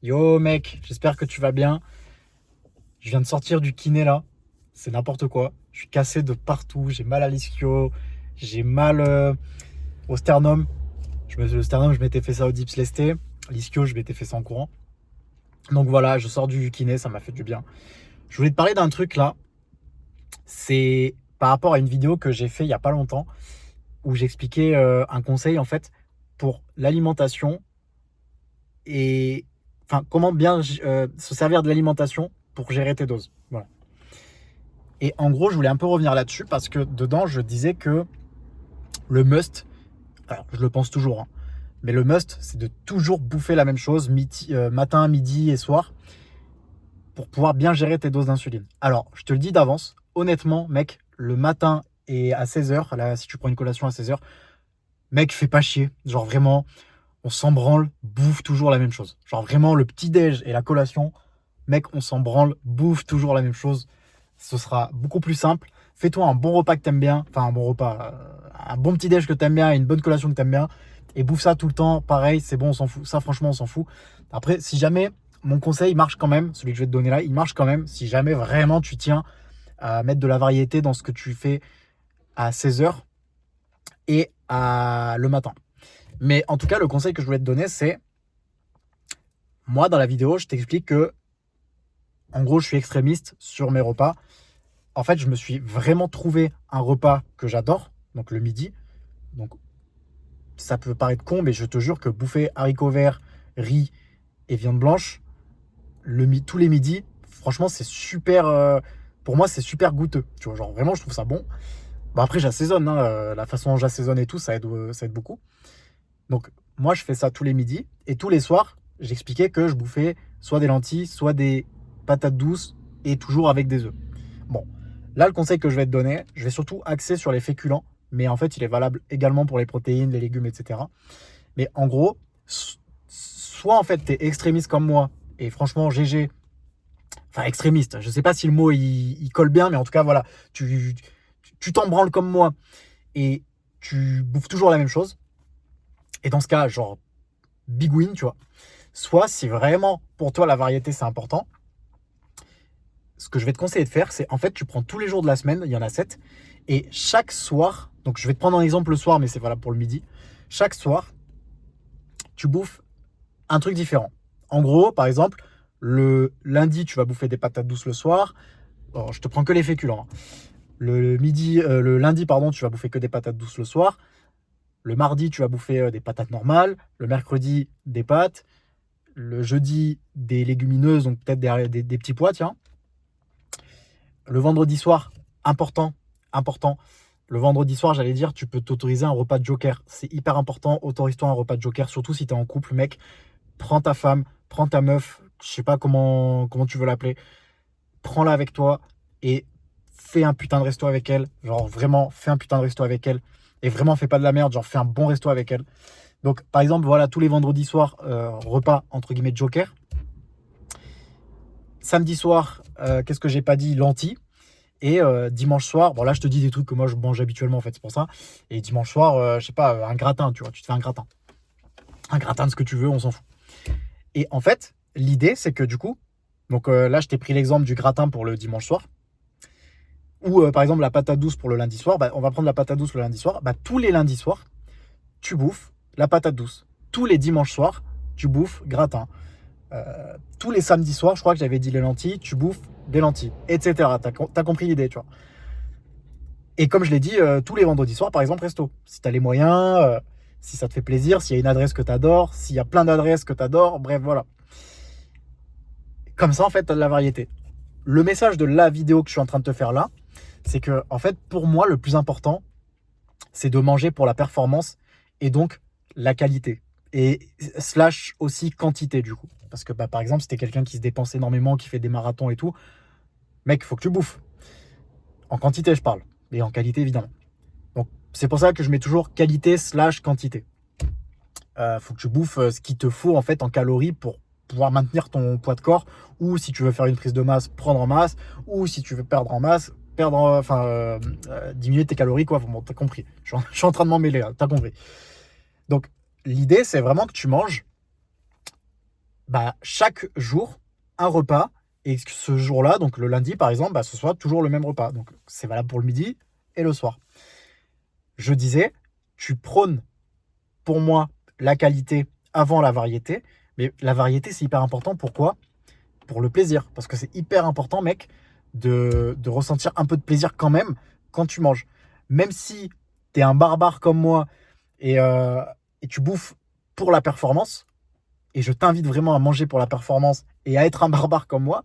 Yo mec, j'espère que tu vas bien. Je viens de sortir du kiné là. C'est n'importe quoi. Je suis cassé de partout. J'ai mal à l'ischio. J'ai mal au sternum. Le sternum, je m'étais fait ça au dips lesté. L'ischio, je m'étais fait ça en courant. Donc voilà, je sors du kiné, ça m'a fait du bien. Je voulais te parler d'un truc là. C'est par rapport à une vidéo que j'ai fait il y a pas longtemps où j'expliquais un conseil en fait pour l'alimentation et enfin comment bien se servir de l'alimentation pour gérer tes doses. Voilà. Et en gros, je voulais un peu revenir là-dessus parce que dedans, je disais que le must, alors je le pense toujours, hein, mais le must, c'est de toujours bouffer la même chose matin, midi et soir pour pouvoir bien gérer tes doses d'insuline. Alors, je te le dis d'avance, honnêtement, mec, le matin et à 16h, là, si tu prends une collation à 16h, mec, fais pas chier. Genre vraiment, on s'en branle, bouffe toujours la même chose. Genre vraiment, le petit-déj et la collation, mec, on s'en branle, bouffe toujours la même chose. Ce sera beaucoup plus simple. Fais-toi un bon repas que t'aimes bien, enfin un bon repas, un bon petit déj que t'aimes bien et une bonne collation que t'aimes bien, et bouffe ça tout le temps. Pareil, c'est bon, on s'en fout. Ça, franchement, on s'en fout. Après, si jamais mon conseil marche quand même, celui que je vais te donner là, il marche quand même. Si jamais vraiment tu tiens à mettre de la variété dans ce que tu fais à 16h et le matin. Mais en tout cas, le conseil que je voulais te donner, c'est moi dans la vidéo, je t'explique que en gros, je suis extrémiste sur mes repas. En fait, je me suis vraiment trouvé un repas que j'adore, donc le midi. Donc, ça peut paraître con, mais je te jure que bouffer haricots verts, riz et viande blanche, tous les midis, franchement, c'est super. Pour moi, c'est super goûteux. Tu vois, genre vraiment, je trouve ça bon. Bon, après, j'assaisonne, hein, la façon dont j'assaisonne et tout, ça aide beaucoup. Donc, moi, je fais ça tous les midis. Et tous les soirs, j'expliquais que je bouffais soit des lentilles, soit des patates douces et toujours avec des œufs. Bon, là, le conseil que je vais te donner, je vais surtout axer sur les féculents, mais en fait, il est valable également pour les protéines, les légumes, etc. Mais en gros, soit en fait, tu es extrémiste comme moi, et franchement, GG, enfin extrémiste, je sais pas si le mot il colle bien, mais en tout cas, voilà, tu t'en branles comme moi, et tu bouffes toujours la même chose. Et dans ce cas, genre, big win, tu vois. Soit si vraiment pour toi la variété c'est important, ce que je vais te conseiller de faire, c'est en fait tu prends tous les jours de la semaine, il y en a 7, et chaque soir, donc je vais te prendre un exemple le soir, mais c'est valable pour le midi, chaque soir, tu bouffes un truc différent. En gros, par exemple, le lundi, tu vas bouffer des patates douces le soir. Alors, je te prends que les féculents, hein. Le lundi, pardon, tu vas bouffer que des patates douces le soir. Le mardi, tu vas bouffer des patates normales. Le mercredi, des pâtes. Le jeudi, des légumineuses, donc peut-être des petits pois, tiens. Le vendredi soir, important, important. Le vendredi soir, j'allais dire, tu peux t'autoriser un repas de joker. C'est hyper important. Autorise-toi un repas de joker, surtout si tu es en couple, mec. Prends ta femme, prends ta meuf, je sais pas comment tu veux l'appeler. Prends-la avec toi et fais un putain de resto avec elle. Genre vraiment, fais un putain de resto avec elle. Et vraiment, fais pas de la merde, genre fais un bon resto avec elle. Donc, par exemple, voilà, tous les vendredis soirs, repas entre guillemets de joker. Samedi soir, qu'est-ce que j'ai pas dit? Lentilles. Et dimanche soir, bon là je te dis des trucs que moi je mange habituellement en fait, c'est pour ça. Et dimanche soir, je sais pas, un gratin, tu vois, tu te fais un gratin. Un gratin de ce que tu veux, on s'en fout. Et en fait, l'idée c'est que du coup, donc là je t'ai pris l'exemple du gratin pour le dimanche soir. Ou par exemple la patate douce pour le lundi soir, bah, on va prendre la patate douce le lundi soir. Bah, tous les lundis soirs, tu bouffes la patate douce. Tous les dimanches soirs, tu bouffes gratin. Tous les samedis soirs, je crois que j'avais dit les lentilles, tu bouffes des lentilles, etc. T'as compris l'idée, tu vois. Et comme je l'ai dit, tous les vendredis soirs, par exemple, resto. Si tu as les moyens, si ça te fait plaisir, s'il y a une adresse que tu adores, s'il y a plein d'adresses que tu adores, bref, voilà. Comme ça, en fait, tu as de la variété. Le message de la vidéo que je suis en train de te faire là, c'est que, en fait, pour moi, le plus important, c'est de manger pour la performance et donc la qualité. Et slash aussi quantité, du coup. Parce que, bah, par exemple, si tu es quelqu'un qui se dépense énormément, qui fait des marathons et tout, mec, il faut que tu bouffes. En quantité, je parle. Et en qualité, évidemment. Donc, c'est pour ça que je mets toujours qualité slash quantité. Faut que tu bouffes ce qu'il te faut en fait en calories pour pouvoir maintenir ton poids de corps, ou si tu veux faire une prise de masse, prendre en masse, ou si tu veux perdre en masse, diminuer tes calories, quoi. Bon, t'as compris. Je suis en train de m'en mêler là, t'as compris. Donc, l'idée, c'est vraiment que tu manges bah, chaque jour, un repas, et que ce jour-là, donc le lundi par exemple, bah, ce soit toujours le même repas. Donc c'est valable pour le midi et le soir. Je disais, tu prônes pour moi la qualité avant la variété, mais la variété c'est hyper important. Pourquoi? Pour le plaisir. Parce que c'est hyper important, mec, de ressentir un peu de plaisir quand même quand tu manges. Même si tu es un barbare comme moi et, euh, et tu bouffes pour la performance, et je t'invite vraiment à manger pour la performance et à être un barbare comme moi,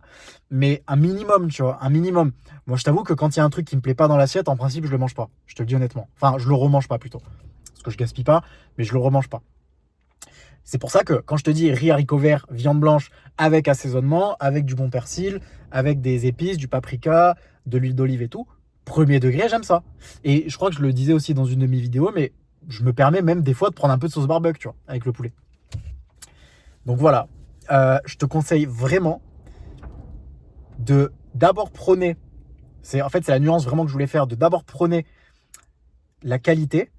mais un minimum, tu vois, un minimum. Moi, je t'avoue que quand il y a un truc qui me plaît pas dans l'assiette, en principe, je le mange pas. Je te le dis honnêtement. Enfin, je le remange pas plutôt. Parce que je gaspille pas, mais je le remange pas. C'est pour ça que quand je te dis riz haricots verts, viande blanche avec assaisonnement, avec du bon persil, avec des épices, du paprika, de l'huile d'olive et tout, premier degré, j'aime ça. Et je crois que je le disais aussi dans une de mes vidéos, mais je me permets même des fois de prendre un peu de sauce barbecue, tu vois, avec le poulet. Donc voilà, je te conseille vraiment de d'abord prôner, c'est la nuance vraiment que je voulais faire, de d'abord prôner la qualité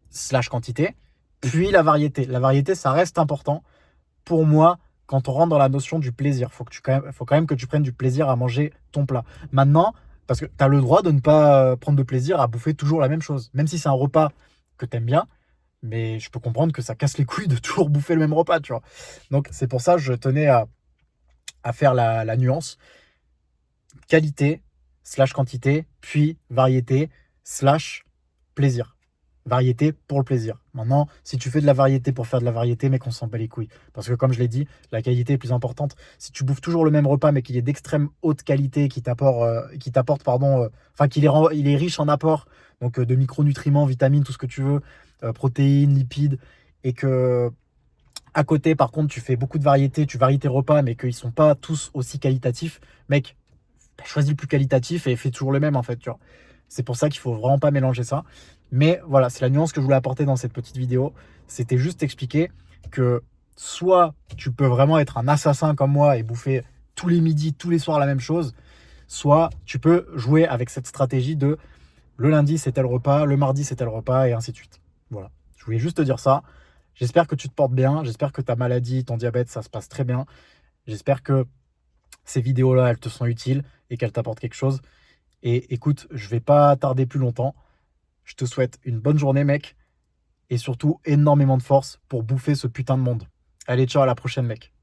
slash quantité, puis la variété. La variété, ça reste important pour moi quand on rentre dans la notion du plaisir. Faut quand même que tu prennes du plaisir à manger ton plat. Maintenant, parce que tu as le droit de ne pas prendre de plaisir à bouffer toujours la même chose, même si c'est un repas que tu aimes bien. Mais je peux comprendre que ça casse les couilles de toujours bouffer le même repas, tu vois. Donc c'est pour ça que je tenais à faire la nuance. Qualité, slash quantité, puis variété, slash plaisir. Variété pour le plaisir. Maintenant, si tu fais de la variété pour faire de la variété, mais qu'on s'en bat les couilles. Parce que comme je l'ai dit, la qualité est plus importante. Si tu bouffes toujours le même repas, mais qu'il est d'extrême haute qualité, enfin il est riche en apports, donc de micronutriments, vitamines, tout ce que tu veux, protéines, lipides, et que à côté, par contre, tu fais beaucoup de variétés, tu varies tes repas, mais qu'ils sont pas tous aussi qualitatifs, mec, choisis le plus qualitatif et fais toujours le même en fait, tu vois. C'est pour ça qu'il faut vraiment pas mélanger ça. Mais voilà, c'est la nuance que je voulais apporter dans cette petite vidéo. C'était juste expliquer que soit tu peux vraiment être un assassin comme moi et bouffer tous les midis, tous les soirs la même chose, soit tu peux jouer avec cette stratégie de le lundi c'est tel repas, le mardi c'est tel repas et ainsi de suite. Voilà. Je voulais juste te dire ça. J'espère que tu te portes bien. J'espère que ta maladie, ton diabète, ça se passe très bien. J'espère que ces vidéos-là, elles te sont utiles et qu'elles t'apportent quelque chose. Et écoute, je vais pas tarder plus longtemps. Je te souhaite une bonne journée, mec. Et surtout, énormément de force pour bouffer ce putain de monde. Allez, ciao, à la prochaine, mec.